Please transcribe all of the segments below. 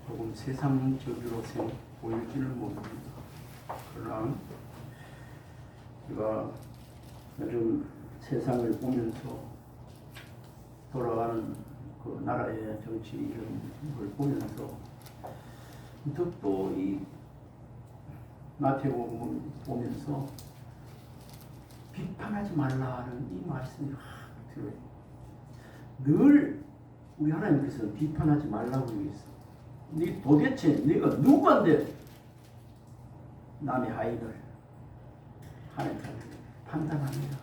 조금 세상적으로 보일지는 모릅니다. 그러나 제가 요즘 세상을 보면서 돌아가는 그 나라의 정치 이런 걸 보면서 또 이 마태복음을 보면서 비판하지 말라는 이 말씀이 확 들어요. 늘 우리 하나님께서 비판하지 말라고 얘기했어. 네 도대체 네가 누구한테 남의 아이를 하나님께서 판단합니다.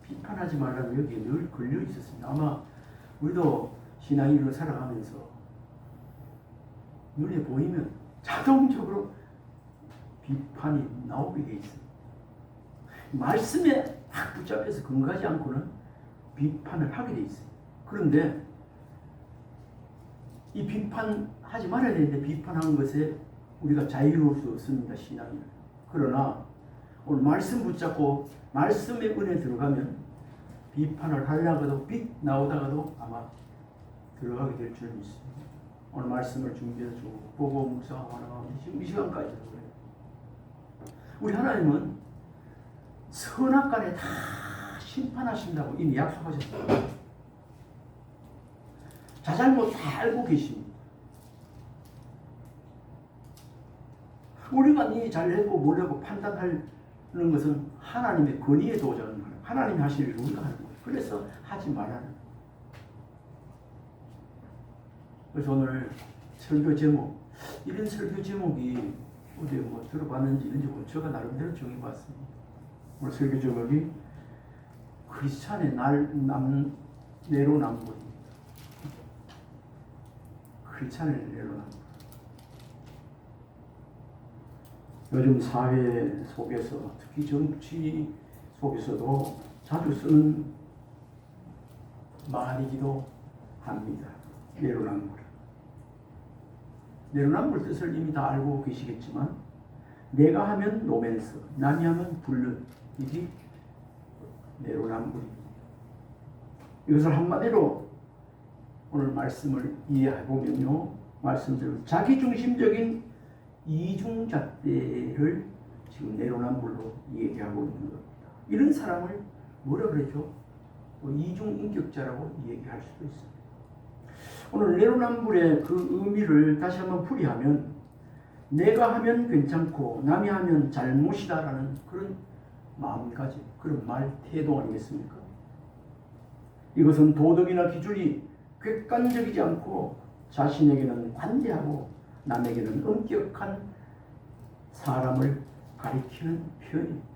비판하지 말라고 여기에 늘 걸려 있었습니다. 아마 우리도 신앙인으로 살아가면서 눈에 보이면 자동적으로 비판이 나오게 돼 있어요. 말씀에 확 붙잡혀서 근거하지 않고는 비판을 하게 돼 있어요. 그런데 이 비판하지 말아야 되는데 비판하는 것에 우리가 자유로울 수 없습니다. 신앙인은. 그러나 오늘 말씀 붙잡고 말씀의 은혜 들어가면 비판을 하려고도 빗 나오다가도 아마 들어가게 될 줄 믿습니다. 오늘 말씀을 준비해주고 보고 묵상하고 지금 이 시간까지도 그래요. 우리 하나님은 선악간에 다 심판하신다고 이미 약속하셨어요. 자잘못 다 알고 계십니다. 우리가 니 잘했고 못했고 판단하는 것은 하나님의 권위에 도전하는 거예요. 하나님이 하실 일을 우리가 하는 거예요. 그래서 하지 말라는 거예요. 그래서 오늘 설교 제목, 이런 설교 제목이 어디 뭐 들어봤는지 이런지 제가 나름대로 정해봤습니다. 오늘 설교 제목이 크리스찬의 내로남불입니다. 크리스찬의 내로남불. 요즘 사회 속에서 특히 정치 속에서도 자주 쓰는 말이기도 합니다. 내로남불. 내로남불 뜻을 이미 다 알고 계시겠지만 내가 하면 로맨스, 남이 하면 불륜, 이게 내로남불입니다. 이것을 한마디로 오늘 말씀을 이해해보면요, 말씀대로 자기중심적인 이중잣대를 지금 내로남불로 얘기하고 있는 겁니다. 이런 사람을 뭐라 그러죠? 이중인격자라고 얘기할 수도 있습니다. 오늘 내로남불의 그 의미를 다시 한번 풀이하면 내가 하면 괜찮고 남이 하면 잘못이다라는 그런 마음가짐, 그런 말, 태도 아니겠습니까? 이것은 도덕이나 기준이 객관적이지 않고 자신에게는 관대하고 남에게는 엄격한 사람을 가리키는 표현입니다.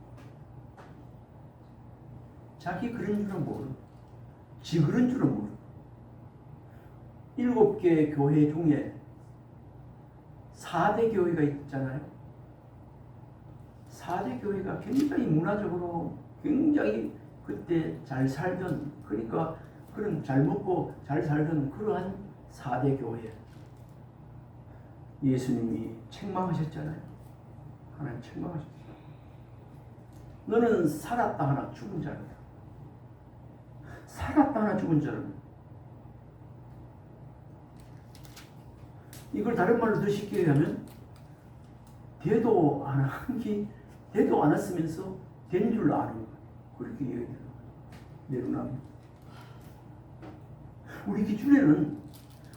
자기 그런 줄은 모르고 지 그런 줄은 모르고 7개 교회 중에 4대 교회가 있잖아요. 4대 교회가 굉장히 문화적으로 굉장히 그때 잘 살던, 그러니까 그런 잘 먹고 잘 살던 그러한 4대 교회. 예수님이 책망하셨잖아요. 하나님 책망하셨어요. 너는 살았다 하나 죽은 자다. 살았다 하나 죽은 자는 이걸 다른 말로 더 쉽게 하면 되도 않았으면서 된 줄 아는 거예요. 그렇게 얘기해요. 내로남불. 우리 기준에는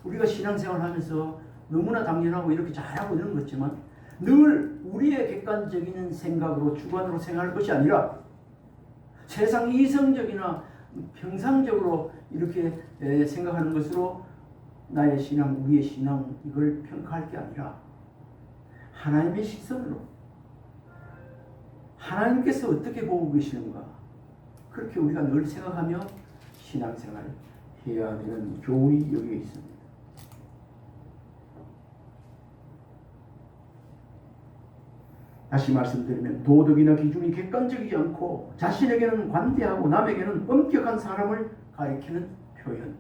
우리가 신앙생활 하면서 너무나 당연하고 이렇게 잘하고 이런 것 같지만 늘 우리의 객관적인 생각으로 주관으로 생각할 것이 아니라 세상 이성적이나 평상적으로 이렇게 생각하는 것으로 나의 신앙, 우리의 신앙 이걸 평가할 게 아니라 하나님의 시선으로 하나님께서 어떻게 보고 계시는가 그렇게 우리가 늘 생각하며 신앙생활을 해야 되는 교훈이 여기에 있습니다. 다시 말씀드리면 도덕이나 기준이 객관적이지 않고 자신에게는 관대하고 남에게는 엄격한 사람을 가리키는 표현.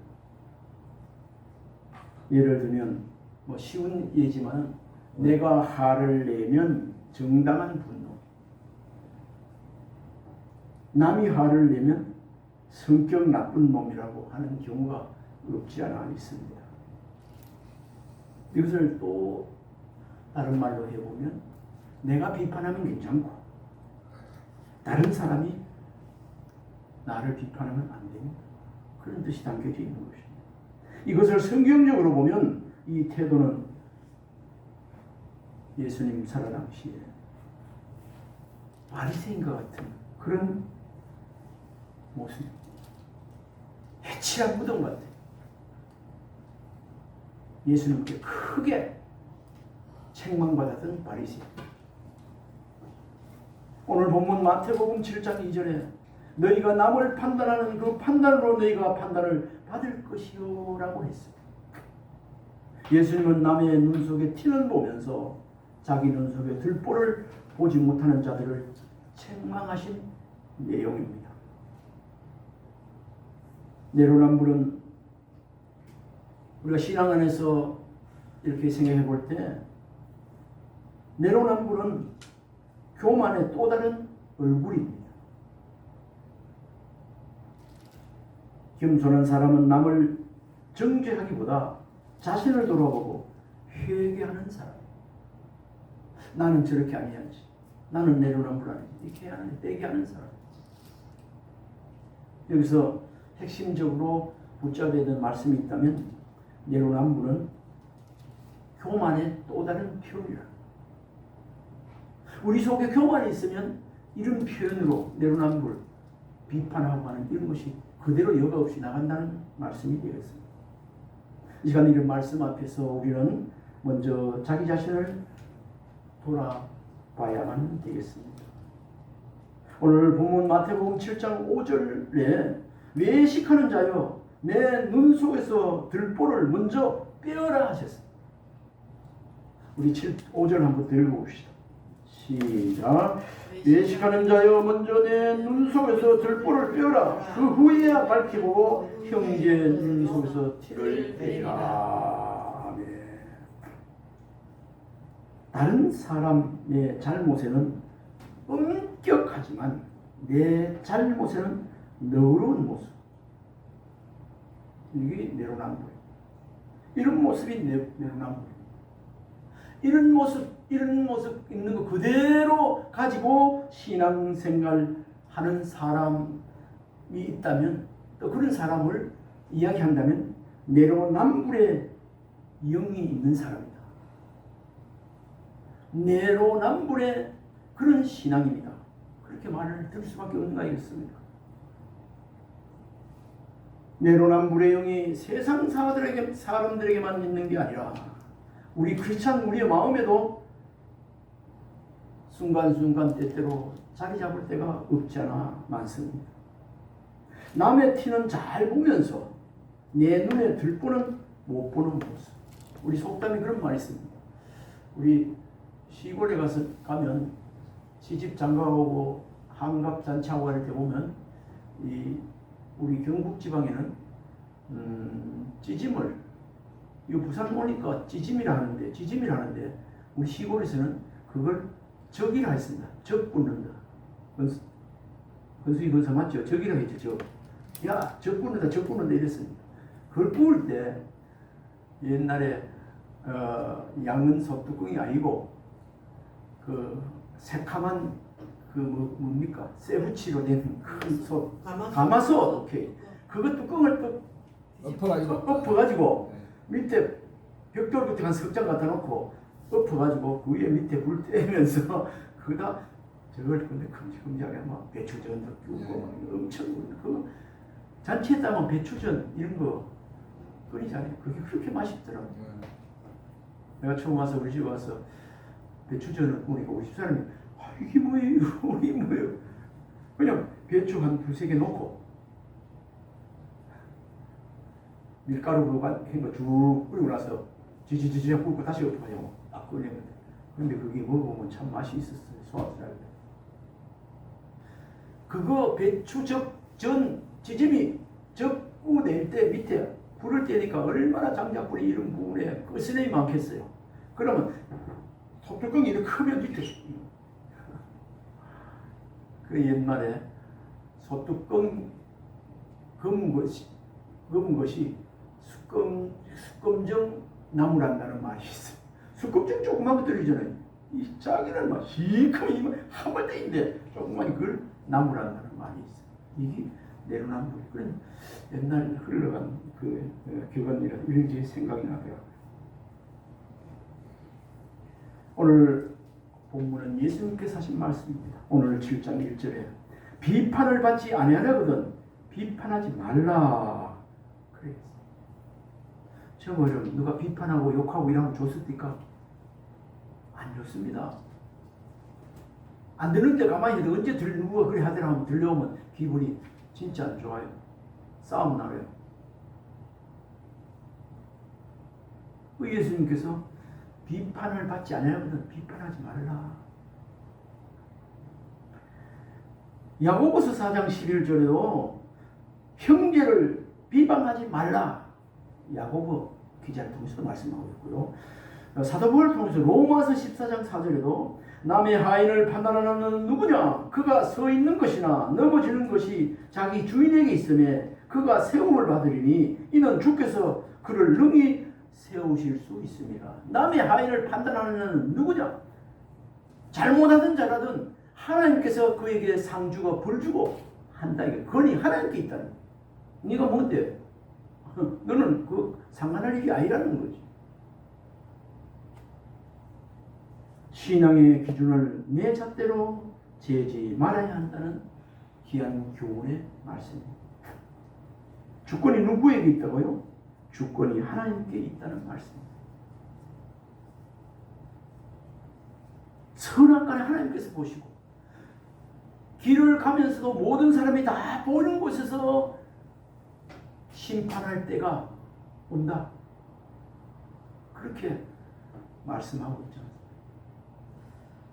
예를 들면 뭐 쉬운 예지만 내가 화를 내면 정당한 분노, 남이 화를 내면 성격 나쁜 놈이라고 하는 경우가 없지 않아 있습니다. 이것을 또 다른 말로 해보면 내가 비판하면 괜찮고 다른 사람이 나를 비판하면 안 됩니다. 그런 뜻이 담겨져 있는 것입니다. 이것을 성경적으로 보면 이 태도는 예수님 살아 당시에 바리새인과 같은 그런 모습, 해치한 무덤 같아요. 예수님께 크게 책망받았던 바리새인. 오늘 본문 마태복음 7장 2절에 너희가 남을 판단하는 그 판단으로 너희가 판단을 받을 것이요 라고 했습니다. 예수님은 남의 눈 속에 티는 보면서 자기 눈 속에 들보를 보지 못하는 자들을 책망하신 내용입니다. 내로남불은 우리가 신앙 안에서 이렇게 생각해 볼 때 내로남불은 교만의 또 다른 얼굴입니다. 겸손한 사람은 남을 정죄하기보다 자신을 돌아보고 회개하는 사람. 나는 저렇게 아니야지. 나는 내로남불 아니지. 이렇게 하는, 떼게 하는 사람. 여기서 핵심적으로 붙잡아야 되는 말씀이 있다면 내로남불은 교만의 또 다른 표현이라. 우리 속에 교만이 있으면 이런 표현으로 내로남불, 비판하고 하는 이런 것이 그대로 여과 없이 나간다는 말씀이 되겠습니다. 이 시간 이런 말씀 앞에서 우리는 먼저 자기 자신을 돌아봐야만 되겠습니다. 오늘 본문 마태복음 7장 5절에 외식하는 자여 내 눈 속에서 들보를 먼저 빼어라 하셨습니다. 우리 5절 한번 읽어봅시다. 시작. 외식하는 자여 먼저 내 눈 속에서 들보를 빼어라. 그 후에야 밝히고 형제 눈 속에서 티를 빼라. 아멘. 다른 사람의 잘못에는 엄격하지만 내 잘못에는 너그러운 모습. 이게 내로남불. 이런 모습이 내로남불. 이런 모습 있는 거 그대로 가지고 신앙생활 하는 사람이 있다면 또 그런 사람을 이야기한다면 내로남불의 영이 있는 사람이다. 내로남불의 그런 신앙입니다. 그렇게 말을 들을 수밖에 없는 거 아니겠습니까? 내로남불의 영이 세상 사람들에게만 있는 게 아니라 우리 크리스찬 우리의 마음에도 순간순간 때때로 자리 잡을 때가 없지 않아 많습니다. 남의 티는 잘 보면서 내 눈에 들보는 못 보는 모습. 우리 속담에 그런 말이 있습니다. 우리 시골에 가면 시집 장가오고 한갑 잔치하고 할 때 보면 우리 경북 지방에는 찌짐을 이 부산 오니까 찌짐이라 하는데 우리 시골에서는 그걸 적이라 했습니다. 적 굽는다. 건수이 건사 맞죠? 적이라 했죠. 야, 적 굽는다 이랬습니다. 그걸 구울 때 옛날에 양은 소뚜껑이 아니고 그 새카만 뭡니까? 쇠붙이로 된 큰 솥, 가마솥. 오케이. 그거 뚜껑을 또 엎어가지고 밑에 벽돌 같은 한 석장 갖다 놓고 엎어가지고 그 위에 밑에 불 떼면서 그다 저걸 근데 큼직큼직하게 막 배추전도 끼우고 엄청 그 잔치에 따면 배추전 이런 거 끓이잖아요. 그게 그렇게 맛있더라고요. 내가 처음 와서 우리 집 와서 배추전을 보니까 우리 집사람이 이게 뭐예요? 이게 뭐예요? 그냥 배추 한 두세 개 넣고 밀가루로 한 거 쭉 끓이고 나서 지지지지 끓고 다시 엎어가지고 딱 끓이는데 근데 그게 먹어보면 참 맛이 있었어요. 소화살 때. 그거 배추전 지짐이 적고 낼 때 밑에 불을 떼니까 얼마나 장작불이 이런 부분에 끄스레이 많겠어요. 그러면 톱뚜껑이 이렇게 크면 밑에 그 옛말에 소뚜껑 검은 것이 숙검정 나무란다는 말이 있어. 숙검정 조그만 거 들리잖아요. 이 자기는 막 시커먼 한 번대인데 조그만 그걸 나무란다는 말이 있어. 이게 내로남불. 그런 옛날 흘러간 그 교관이라 이런 게 생각이 나더라고요. 오늘 본문은 예수님께서 하신 말씀입니다. 오늘 7장 1절에 비판을 받지 아니하려거든 비판하지 말라 그랬어요. 저 뭐를 누가 비판하고 욕하고 이러면 좋습니까? 안 좋습니다. 안 되는데 가만히 있는데 언제 누가 그래 하더라 하면 들려오면 기분이 진짜 안 좋아요. 싸움 나요. 예수님께서 비판을 받지 않으려거든 비판하지 말라. 야고보서 4장 11절에도 형제를 비방하지 말라. 야고보 기자를 통해서 말씀하고 있고요. 사도 바울을 통해서 로마서 14장 4절에도 남의 하인을 판단하는 누구냐? 그가 서 있는 것이나 넘어지는 것이 자기 주인에게 있음에 그가 세움을 받으리니 이는 주께서 그를 능히 세우실 수 있습니다. 남의 하인을 판단하는 누구냐? 잘못하든 잘하든 하나님께서 그에게 상 주고 벌 주고 한다. 이게 권위 하나님께 있다는. 네가 뭔데? 너는 그 상관할 일이 아니라는 거지. 신앙의 기준을 내 잣대로 재지 말아야 한다는 귀한 교훈의 말씀입니다. 주권이 누구에게 있다고요? 주권이 하나님께 있다는 말씀입니다. 선악간에 하나님께서 보시고 길을 가면서도 모든 사람이 다 보는 곳에서 심판할 때가 온다. 그렇게 말씀하고 있죠.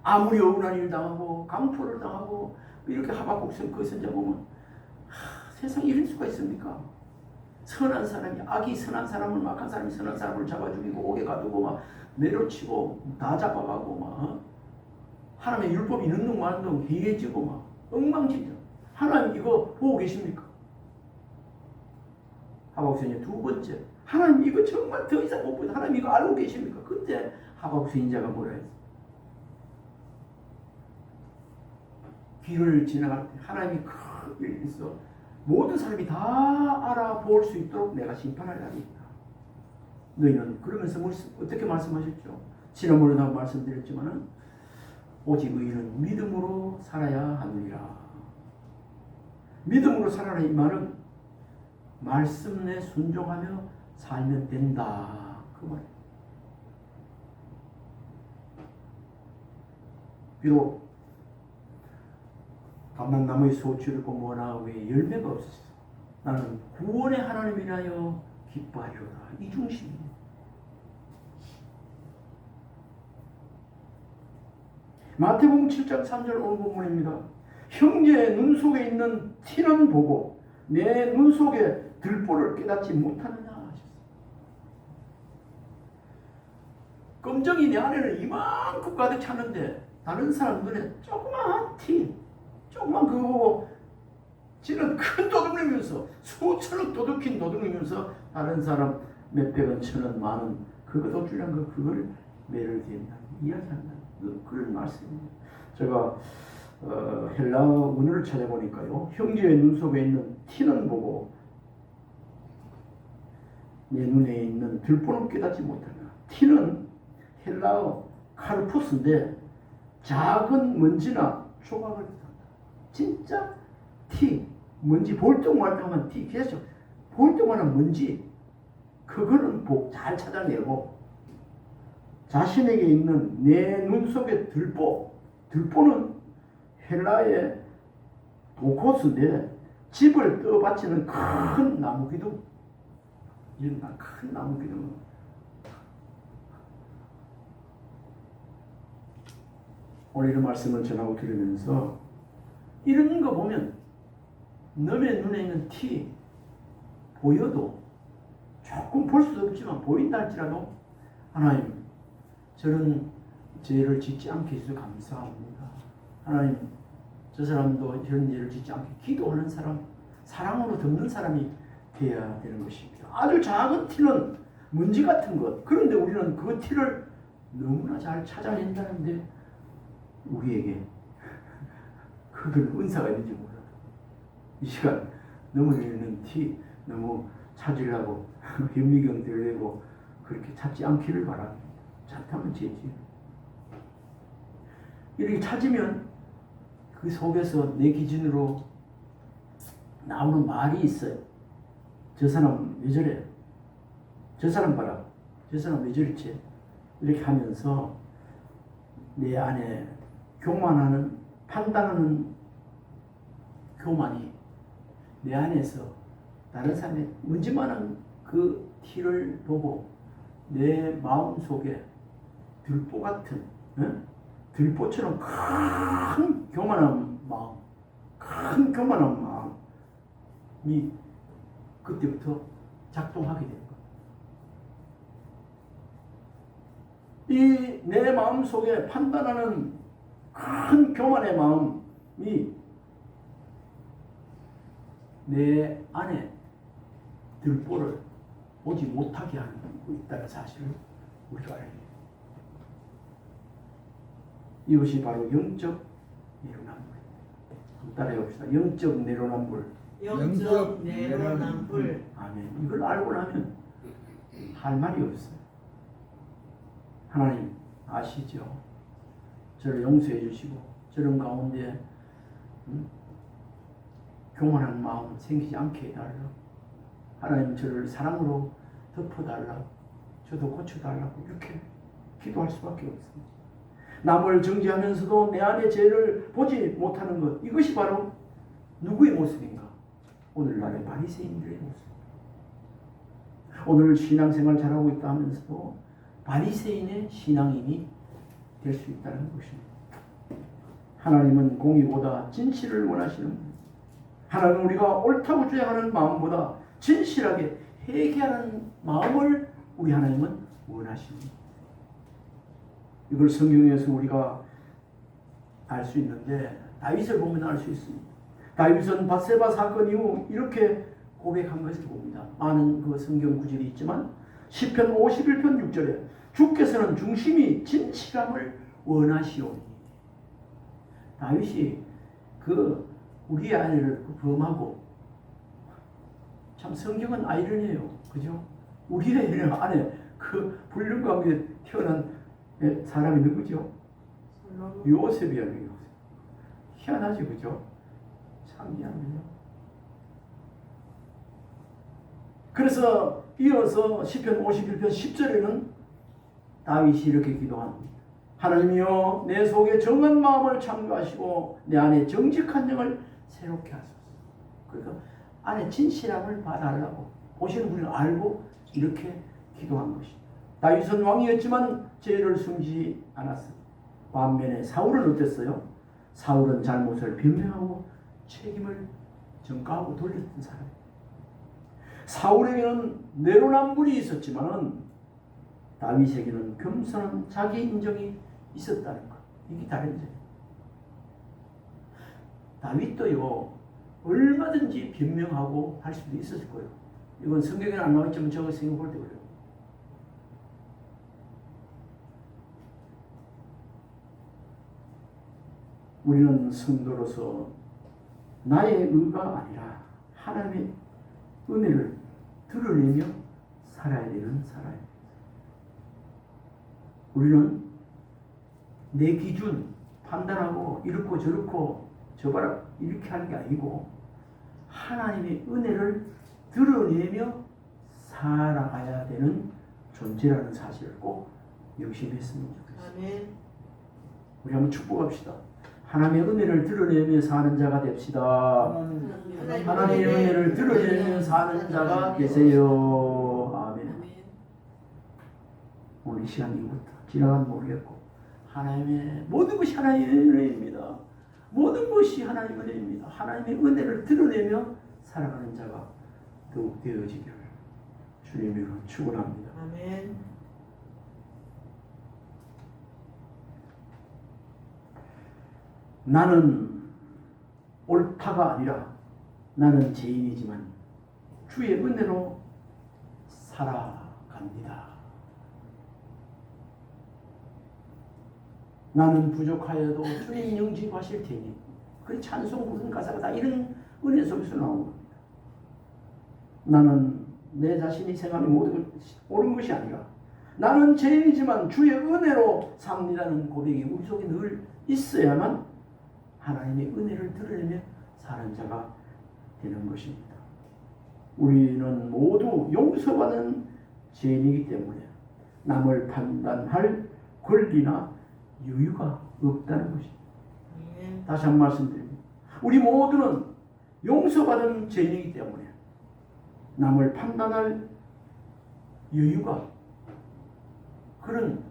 아무리 억울한 일 당하고 강포를 당하고 이렇게 하박국 그 선자 보면 세상에 이럴 수가 있습니까? 선한 사람이 악이 선한 사람을 막한 사람이 선한 사람을 잡아 죽이고 옥에 가두고 막 내려치고 다 잡아가고 막 하나님의 율법이 있는 둥 마는 둥 해해지고 막 엉망진창. 하나님 이거 보고 계십니까? 하박국 선자 두 번째 하나님 이거 정말 더 이상 못 보다. 하나님 이거 알고 계십니까? 그때 하박국 선자가 뭐라 했어? 길을 지나갈 때 하나님이 큰 일이 있어 모든 사람이 다 알아볼 수 있도록 내가 심판할 날이 있다. 너희는 그러면서 어떻게 말씀하셨죠? 지난번에도 말씀드렸지만은 오직 의인은 믿음으로 살아야 하느니라. 믿음으로 살아라 이 말은 말씀에 순종하며 살면 된다. 그 말이에요. 비록 감람나무의 소출을 뭐나 왜 열매가 없었어. 나는 구원의 하나님을 인하여 기뻐하리로다. 이 중심이에요. 마태복음 7장 3절 오늘 본문입니다. 형제의 눈 속에 있는 티는 보고 내 눈 속에 들보를 깨닫지 못하느냐 하셨어요. 검정이 내 안에는 이만큼 가득 찼는데 다른 사람 눈에 조그마한 티 조금만 그거 보고 지는 큰 도둑이면서 수천억 도둑이면서 다른 사람 몇백원 천원 만원 그것도 주려는 그걸 매를 된다 이야기한다. 그런 말씀입니다. 제가 헬라어 원어를 찾아보니까요. 형제의 눈 속에 있는 티는 보고 내 눈에 있는 들보는 깨닫지 못한다. 티는 헬라어 카르푸스인데 작은 먼지나 조각을 뜻한다. 진짜 티, 먼지 볼뚱말뚱한 티, 계속 볼뚱말한 먼지 그거는 잘 찾아내고 자신에게 있는 내 눈 속의 들보는 헬라의 도코스인데 집을 떠받치는 큰 나무기둥, 이런 큰 나무기둥. 오늘 이런 말씀을 전하고 들으면서 이런 거 보면 너의 눈에 있는 티 보여도 조금 볼 수도 없지만 보인다 할지라도 하나님 저는 죄를 짓지 않게 해주셔서 감사합니다. 하나님 저 사람도 이런 죄를 짓지 않게 기도하는 사람 사랑으로 덮는 사람이 되어야 되는 것입니다. 아주 작은 티는 먼지 같은 것. 그런데 우리는 그 티를 너무나 잘 찾아낸다는데 우리에게 그런 은사가 있는지 몰라도 이 시간 넘어지는 티 너무 찾으려고 현미경 들고 그렇게 찾지 않기를 바랍니다. 찾다면 죄지. 이렇게 찾으면 그 속에서 내 기준으로 나오는 말이 있어요. 저 사람 왜 저래? 저 사람 봐라. 저 사람 왜 저렇지? 이렇게 하면서 내 안에 교만하는, 판단하는 교만이 내 안에서 다른 사람의 문지만한 그 티를 보고 내 마음 속에 들보 같은, 들보처럼 큰 교만한 마음, 큰 교만한 마음이 그때부터 작동하게 되는 거예요. 이 내 마음 속에 판단하는 큰 교만의 마음이 내 안에 들보를 오지 못하게 하고 있다는 사실을 우리가 알아야 돼요. 이것이 바로 영적 내로남불. 따라해 봅시다. 영적 내로남불. 영적 내로남불. 아멘. 이걸 알고 나면 할 말이 없어요. 하나님 아시죠? 저를 용서해 주시고 저런 가운데 교만한 마음 생기지 않게 해달라고, 하나님 저를 사랑으로 덮어달라고, 저도 고쳐달라고 이렇게 기도할 수밖에 없습니다. 남을 정죄하면서도 내 안의 죄를 보지 못하는 것, 이것이 바로 누구의 모습인가? 오늘날의 바리새인들의 모습. 오늘 신앙생활 잘하고 있다 하면서도 바리새인의 신앙인이 될 수 있다는 것입니다. 하나님은 공의보다 진실을 원하시는 분. 하나님은 우리가 옳다고 주장하는 마음보다 진실하게 회개하는 마음을 우리 하나님은 원하십니다. 이걸 성경에서 우리가 알 수 있는데 다윗을 보면 알 수 있습니다. 다윗은 밧세바 사건 이후 이렇게 고백한 것을 봅니다. 많은 그 성경 구절이 있지만 시편 51편 6절에 주께서는 중심이 진실함을 원하시오니. 다윗이 그 우리 아내를 범하고, 참 성경은 아이러니해요. 그죠? 우리의 안에 그 불륜 가운데 태어난 사람이 누구죠? 요셉이야. 요셉. 희한하지, 그죠? 참 희한해요. 그래서 이어서 시편 51편 10절에는 다윗이 이렇게 기도합니다. 하나님이여 내 속에 정한 마음을 창조하시고 내 안에 정직한 영을 새롭게 하소서. 그러니까 안에 진실함을 봐달라고, 보시는 분을 알고 이렇게 기도한 것입니다. 다윗은 왕이었지만 죄를 숨기지 않았습니다. 반면에 사울은 어땠어요? 사울은 잘못을 변명하고 책임을 전가하고 돌렸던 사람이에요. 사울에게는 내로남불이 있었지만 다윗에게는 겸손한 자기 인정이 있었다는 것. 이게 다른 점이에요. 다윗도요, 얼마든지 변명하고 할 수도 있었을 거예요. 이건 성경에는 안 나왔지만 제가 생각할 때 그래요. 우리는 성도로서 나의 의가 아니라 하나님의 은혜를 드러내며 살아야 되는 사람입니다. 우리는 내 기준 판단하고 이렇고 저렇고 저봐라 이렇게 하는 게 아니고 하나님의 은혜를 드러내며 살아가야 되는 존재라는 사실을 꼭 명심했으면 좋겠습니다. 아멘. 우리 한번 축복합시다. 하나님의 은혜를 드러내며 사는 자가 됩시다. 하나님의 은혜를 드러내며 사는 자가 되세요. 아멘. 오늘 이 시간 이후부터 지나간 모르겠고 하나님의 모든 것이 하나님의 은혜입니다. 모든 것이 하나님의 은혜입니다. 하나님의 은혜를 드러내며 살아가는 자가 더욱 되어지기를 주님으로 축원합니다. 아멘. 나는 옳다가 아니라 나는 죄인이지만 주의 은혜로 살아갑니다. 나는 부족하여도 주님 영접하실 테니. 그 찬송 부른 가사가 다 이런 은혜 속에서 나온 겁니다. 나는 내 자신이 생각하는 모든 것이 옳은 것이 아니라 나는 죄인이지만 주의 은혜로 삽니다는 고백이 우리 속에 늘 있어야만 하나님의 은혜를 드러내며 사는 자가 되는 것입니다. 우리는 모두 용서받은 죄인이기 때문에 남을 판단할 권리나 여유가 없다는 것입니다. 다시 한 번 말씀드립니다. 우리 모두는 용서받은 죄인이기 때문에 남을 판단할 여유가 그런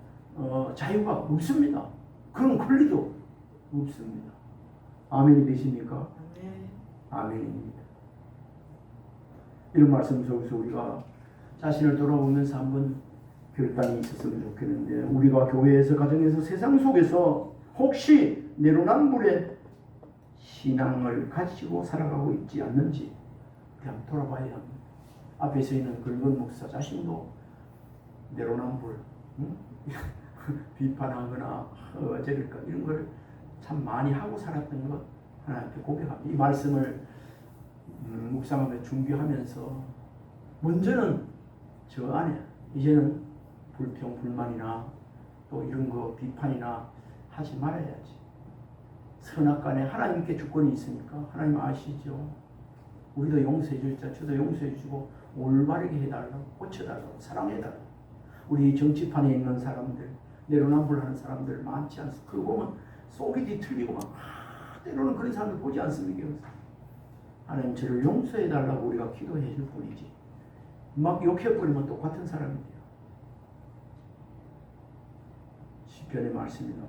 자유가 없습니다. 그런 권리도 없습니다. 아멘이 되십니까? 아멘입니다. 이런 말씀 속에서 우리가 자신을 돌아보면서 한번 결단이 있었으면 좋겠는데, 우리가 교회에서, 가정에서, 세상 속에서 혹시 내로남불의 신앙을 가지고 살아가고 있지 않는지 그냥 돌아봐야 합니다. 앞에 서 있는 긁은 목사 자신도 내로남불, 비판하거나 어제랄까 이런 걸 참 많이 하고 살았던 것 하나님께 고백합니다. 이 말씀을 묵상하며 준비하면서 먼저는 저 안에 이제는 불평, 불만이나 또 이런 거 비판이나 하지 말아야지. 선악간에 하나님께 주권이 있으니까 하나님 아시죠. 우리도 용서해 줄 자, 저도 용서해 주고 올바르게 해달라고, 고쳐달라고, 사랑해달라고. 우리 정치판에 있는 사람들, 내로남불하는 사람들 많지 않습니까? 그거 보면 속이 뒤틀리고 막 때로는 그런 사람들 보지 않습니까? 하나님 저를 용서해달라고 우리가 기도해 줄 뿐이지 막 욕해버리면 똑같은 사람이 돼요. 시편의 말씀이다.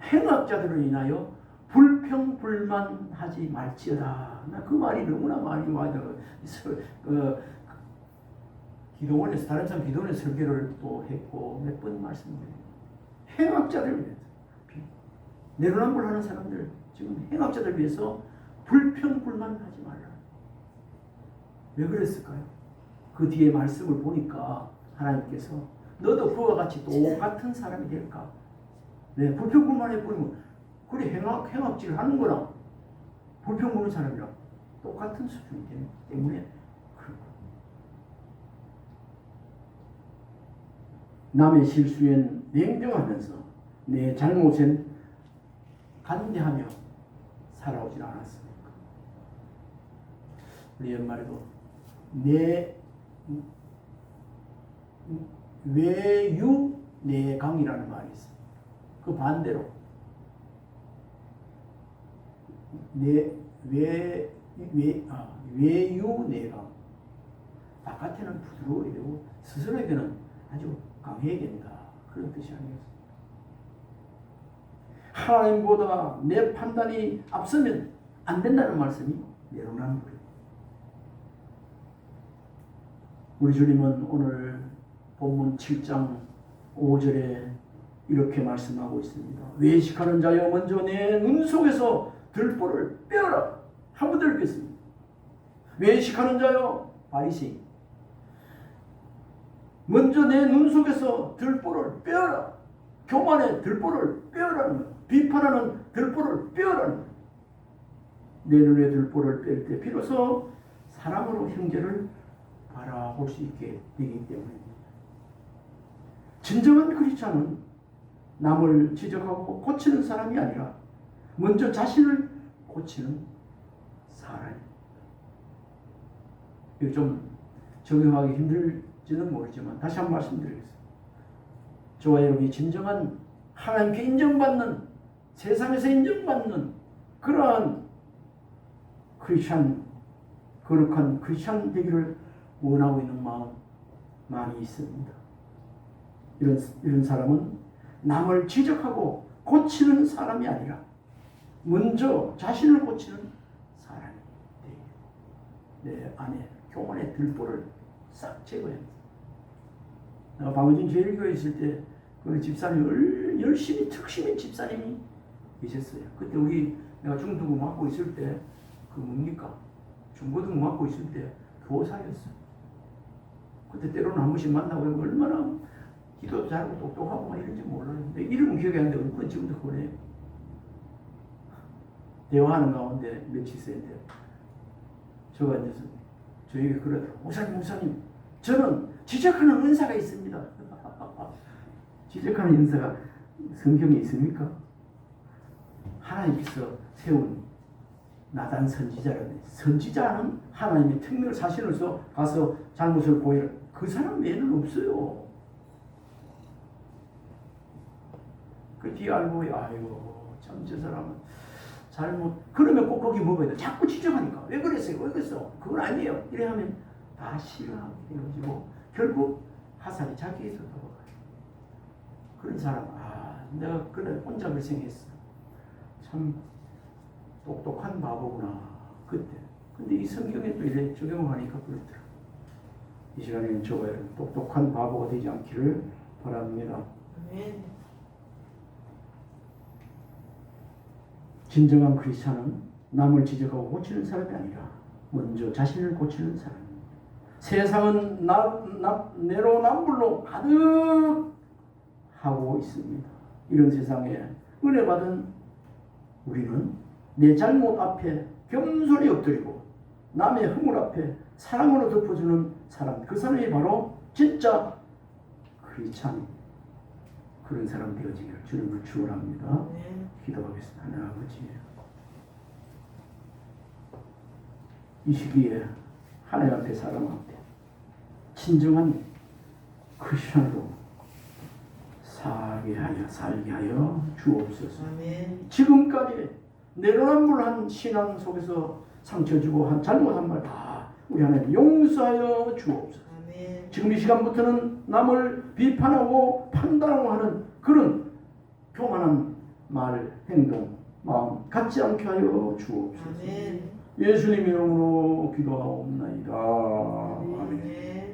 행악자들을 인하여 불평불만하지 말지어다. 나 그 말이 너무나 많이 와요. 기도원에서, 다른 사람 기도원에 설교를 또 했고 몇 번 말씀드려요. 행악자들 위해서, 내로남불하는 사람들, 지금 행악자들 위해서 불평불만하지 말라. 왜 그랬을까요? 그 뒤에 말씀을 보니까 하나님께서 너도 그와 같이 똑같은 사람이 될까? 네, 불평불만해 버리면 그래 행악질을 하는 거나 불평 부는 사람이랑 똑같은 수준이 되기 때문에 그런 거. 남의 실수엔 냉정하면서 내 잘못엔 간대하며 살아오질 않았습니까? 우리 연말에도 내 외유 내강이라는 말이 있어요. 그 반대로 외유 내강. 바깥에는 부드러워야 되고 스스로에게는 아주 강해야 된다. 그런 뜻이 아니겠습니까? 하나님보다 내 판단이 앞서면 안 된다는 말씀이 내로남불이에요. 우리 주님은 오늘 본문 7장 5절에 이렇게 말씀하고 있습니다. 외식하는 자여 먼저 내 눈 속에서 들보를 빼어라. 한 번 더 읽겠습니다. 외식하는 자여, 바리새인, 먼저 내 눈 속에서 들보를 빼어라. 교만의 들보를 빼어라는 거예요. 비판하는 들보를 빼어라는 거예요. 내 눈에 들보를 뺄 때 비로소 사랑으로 형제를 바라볼 수 있게 되기 때문입니다. 진정한 크리스찬은 남을 지적하고 고치는 사람이 아니라 먼저 자신을 고치는 사람입니다. 이거 좀 적용하기 힘들지는 모르지만 다시 한번 말씀드리겠습니다. 저와 여러분이 진정한 하나님께 인정받는, 세상에서 인정받는 그러한 크리스찬, 거룩한 크리스찬 되기를 원하고 있는 마음 많이 있습니다. 이런 사람은 남을 지적하고 고치는 사람이 아니라 먼저 자신을 고치는 사람이 돼요. 내 안에 교만의 들보를 싹 제거해야 합니다. 내가 방어진 제일교회에 있을 때 그 집사님 열심히 특심인 집사님이 계셨어요. 그때 내가 중등부 맡고 있을 때 그 뭡니까? 중고등학교 있을 때 교사였어. 그때 때로는 한 번씩 만나고 얼마나 기도도 잘하고 똑똑하고 막 이런지 몰라요. 근데 이름은 기억이 안 나는데 그건 지금도 그래요. 대화하는 가운데 며칠 새인데 저가 이제 저에게 그러더라고요. 목사님, 저는 지적하는 은사가 있습니다. 지적하는 은사가 성경에 있습니까? 하나님께서 세운 나단 선지자라네. 선지자는 하나님의 특별 사신으로서 가서 잘못을 보여. 그 사람 외에는 없어요. 그 뒤에 알고 아이고 참 저 사람은 잘못. 그러면 꼭 거기 먹어야 돼. 자꾸 지적하니까 왜 그랬어요? 왜 그랬어? 그건 아니에요. 이래 하면 다 싫어하게 되어지고 결국 화살이 자기에서 돌아가요. 그런 사람 내가 그래 혼자 발생했어. 참 똑똑한 바보구나 그때. 근데 이 성경에 또 이래 적용하니까 그렇더라. 이 시간에는 저와 여러분 똑똑한 바보가 되지 않기를 바랍니다. 아멘. 진정한 크리스찬은 남을 지적하고 고치는 사람이 아니라 먼저 자신을 고치는 사람입니다. 세상은 내로남불로 가득 하고 있습니다. 이런 세상에 은혜 받은 우리는 내 잘못 앞에 겸손히 엎드리고 남의 허물 앞에 사랑으로 덮어주는 사람, 그 사람이 바로 진짜 크리스찬. 그런 사람 되어지기를 주님을 축원합니다. 기도하겠습니다. 하나님 아버지, 이 시기에 하나님 앞에 사람 앞에 진정한 크리스찬으로 살게 하여 주옵소서. 아멘. 지금까지 내로남불한 신앙 속에서 상처 주고 한 잘못한 말 다 우리 하나님 용서하여 주옵소서. 아멘. 지금 이 시간부터는 남을 비판하고 판단하고 하는 그런 교만한 말, 행동, 마음 갖지 않게 하여 주옵소서. 아멘. 예수님 이름으로 기도하옵나이다. 아멘. 아멘.